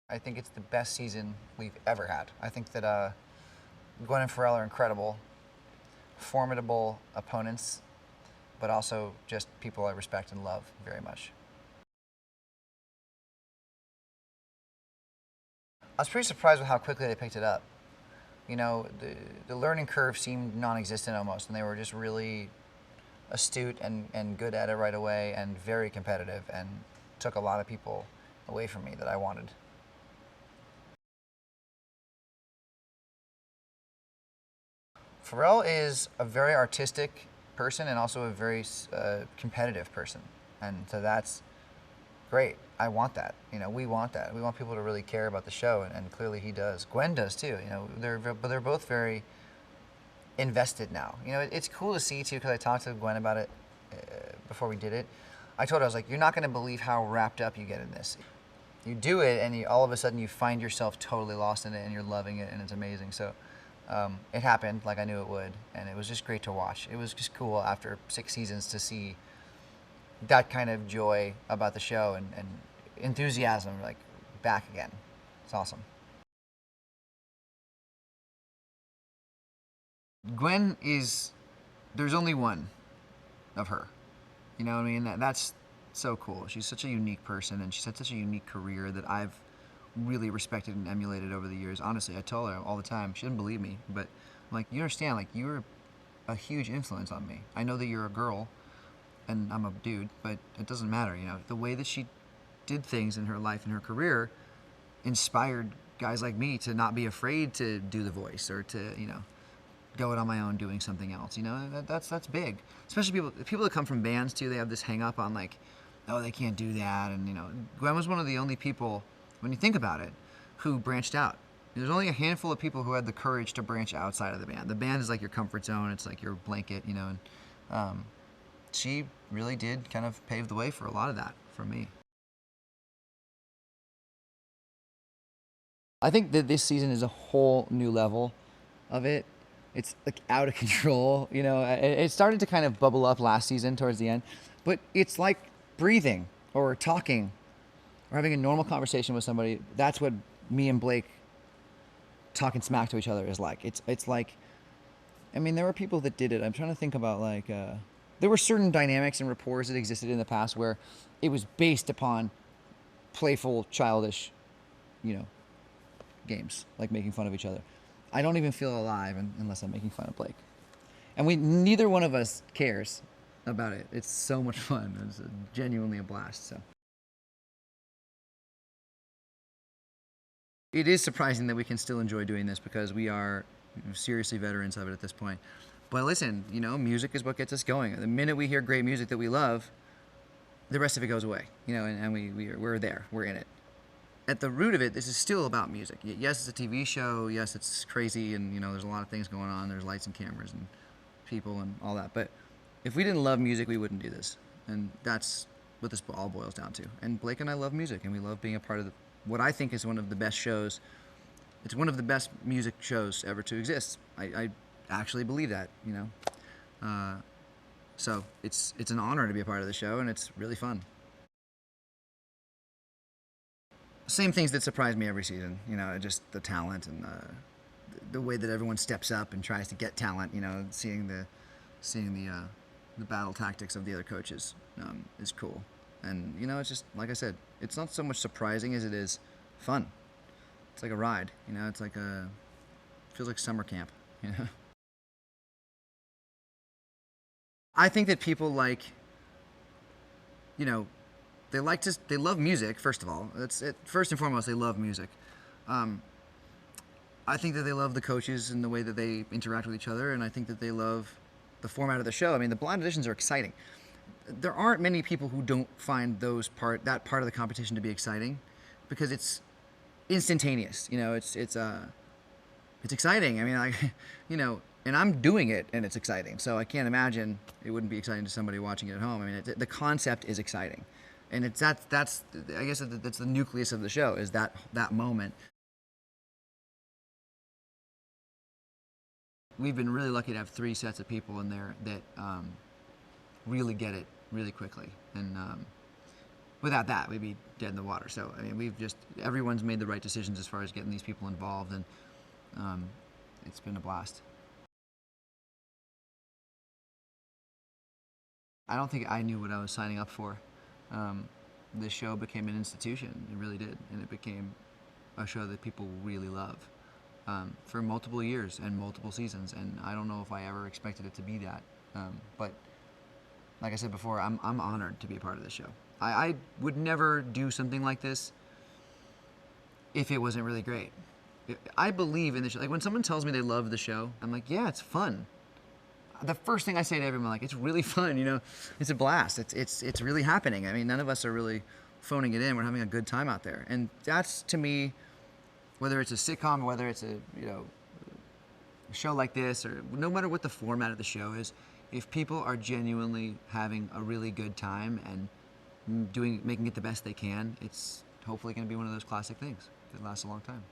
I think it's the best season we've ever had. I think that Gwen and Pharrell are incredible, formidable opponents, but also just people I respect and love very much. I was pretty surprised with how quickly they picked it up. You know, the learning curve seemed non-existent almost, and they were just really astute and good at it right away and very competitive and took a lot of people away from me that I wanted. Pharrell is a very artistic person and also a very competitive person, and so that's great. I want that. You know, we want that. We want people to really care about the show, and clearly he does. Gwen does too. You know, but they're both very invested now. You know, it's cool to see too because I talked to Gwen about it before we did it. I told her, I was like, you're not going to believe how wrapped up you get in this. You do it, and all of a sudden you find yourself totally lost in it, and you're loving it, and it's amazing. So it happened like I knew it would, and it was just great to watch. It was just cool after 6 seasons to see that kind of joy about the show and enthusiasm like back again. It's awesome. Gwen is, there's only one of her. You know what I mean? That's so cool. She's such a unique person, and she's had such a unique career that I've really respected and emulated over the years. Honestly, I tell her all the time. She doesn't believe me, but I'm like, you understand, like, you're a huge influence on me. I know that you're a girl, and I'm a dude, but it doesn't matter, you know. The way that she did things in her life and her career inspired guys like me to not be afraid to do the voice or to, you know, go it on my own doing something else. You know, that's big. Especially people that come from bands too. They have this hang up on like, oh, they can't do that. And you know, Gwen was one of the only people, when you think about it, who branched out. There's only a handful of people who had the courage to branch outside of the band. The band is like your comfort zone. It's like your blanket, you know. And she really did kind of pave the way for a lot of that for me. I think that this season is a whole new level of it. It's like out of control. You know, it started to kind of bubble up last season towards the end, but it's like breathing or talking or having a normal conversation with somebody. That's what me and Blake talking smack to each other is like. It's like, I mean, there were people that did it. I'm trying to think about like, there were certain dynamics and rapport that existed in the past where it was based upon playful, childish, you know, games, like making fun of each other. I don't even feel alive unless I'm making fun of Blake. And neither one of us cares about it. It's so much fun. It's genuinely a blast. So it is surprising that we can still enjoy doing this because we are seriously veterans of it at this point. But listen, you know, music is what gets us going. The minute we hear great music that we love, the rest of it goes away. You know, and we're there. We're in it. At the root of it, this is still about music. Yes, it's a TV show. Yes, it's crazy, and you know, there's a lot of things going on. There's lights and cameras and people and all that. But if we didn't love music, we wouldn't do this, and that's what this all boils down to. And Blake and I love music, and we love being a part of what I think is one of the best shows. It's one of the best music shows ever to exist. I actually believe that. You know, so it's an honor to be a part of the show, and it's really fun. Same things that surprise me every season. You know, just the talent and the way that everyone steps up and tries to get talent. You know, seeing the battle tactics of the other coaches is cool. And you know, it's just like I said, it's not so much surprising as it is fun. It's like a ride. You know, it's like feels like summer camp. You know. I think that people like, you know, they love music. First of all, that's it. First and foremost, they love music. Um, I think that they love the coaches and the way that they interact with each other, and I think that they love the format of the show. I mean, the blind auditions are exciting. There aren't many people who don't find that part of the competition to be exciting, because it's instantaneous. You know, it's exciting. I mean, you know, and I'm doing it, and it's exciting. So I can't imagine it wouldn't be exciting to somebody watching it at home. I mean, the concept is exciting, and that's I guess that's the nucleus of the show, is that moment. We've been really lucky to have 3 sets of people in there that really get it really quickly, and without that, we'd be dead in the water. So, I mean, everyone's made the right decisions as far as getting these people involved, and it's been a blast. I don't think I knew what I was signing up for. This show became an institution. It really did, and it became a show that people really love for multiple years and multiple seasons. And I don't know if I ever expected it to be that, but like I said before, I'm honored to be a part of this show. I would never do something like this if it wasn't really great. I believe in the show. Like when someone tells me they love the show, I'm like, yeah, it's fun. The first thing I say to everyone, like, it's really fun, you know, it's a blast. It's really happening. I mean, none of us are really phoning it in. We're having a good time out there. And that's, to me, whether it's a sitcom, whether it's a show like this, or no matter what the format of the show is, if people are genuinely having a really good time and making it the best they can, it's hopefully going to be one of those classic things that lasts a long time.